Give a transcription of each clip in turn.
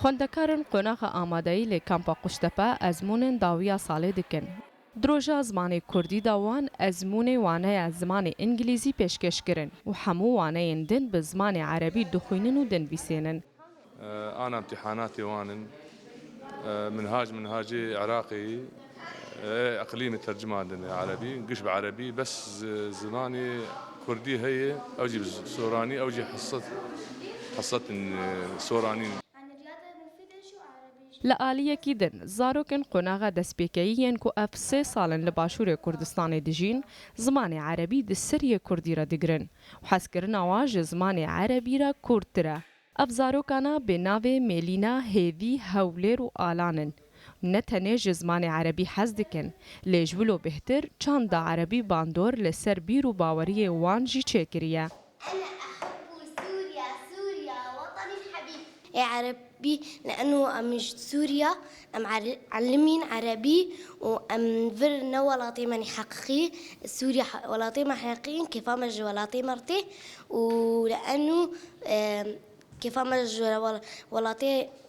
خوندکارن قۆناغە ئامادەیی لێ کامپا قوشتەپە ئەزمونên داویە ساڵێ dikin. Droja zimanê Kurdî da wan ezmûnê waneya zimanê İngilîzî pêşkêşkirin û hemû waneyên din bi zimanê Erebî dixwînin û dinivîsînin. أنا امتحاناتي وان منهاجي عراقي أقليمي ترجمة عندنا عربي نقش بعربي بس زماني كردي هي أوجي سوراني أوجي حصة سوراني Li aliyekî din zarokên qonaxa destpêkeyî yên ku ev 3 salin li Başûrê Kurdistanê dijîn, zimanê Erebî di Siriyê Kurdî re digirin û hezkirina wan ji zimanê Erebî re kurdtir e. Ev zarokana bê navê Mêlîna, Hêvî, Hewlêr û Alan in. Ne tenê ji zimanê Erebî hez dikin, lê ji wilo bêhtir çanda Erebî bandor li ser bîr û baweriyê wan jî çêkiriye. عربي لأنه أم سوريا أم علمين عربي وأم فرنا ولاطي ماني حقيقي سوريا ولاطي ما حقيقيين كيف مج ولاطي مرتي ولأنه كيف مج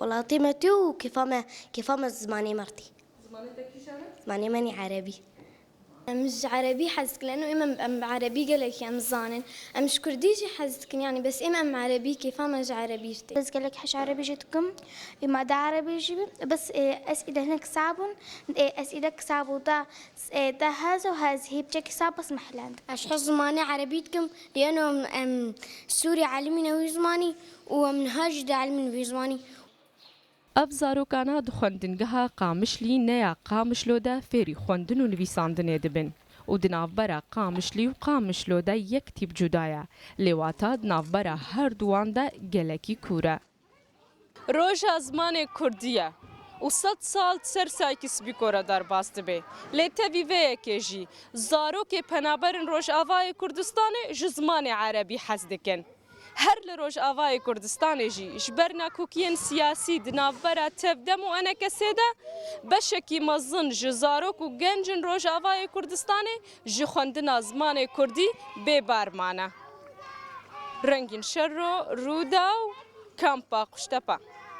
ولاطي مرتي وكيف ما زماني مرتي زماني ماني عربي مش عربي حزك لأنه إما عربي قالك يا مزانن مش كرديجي حزك يعني بس إما عربي كيف ما جا عربي جتي بس قالك حش عربي جتكم ما دا عربي جيب بس أسئلة هناك صعبون أسئلة صعبوا دا هذا وهذا هي بجاك صعب بس محلاند أشحال زماني عربيتكم لأنه سوري علمنا وزماني ومنهاج دا علمنا وزماني Ev zarokana di xwendingeha Qamişlî neya Qamişlo de fêrî xwendin û nivîsandinê dibin û di navbera Qamişlî û Qamişlo de yek tîp cuda ye. Lê wata di navbera her du wan de gelekî kûr e. Roja zimanê Kurdî ye û 100 sal ser sayekî spîkora derbas dibe. Lê tevî vê yekê jî zarokê penaberên Rojavayê Kurdistanê ji zimanê Erebî hez dikin. Her li Rojavayê Kurdistanê jî ji ber nakokiyên siyasî di navbera tevdem û enekesê de beşekî mezin ji zarok û gencên Rojavayê Kurdistanê ji xwendina zimanê Kurdî bêberman e. Rengîn Şerro, Rûda û Kampa Quştepe.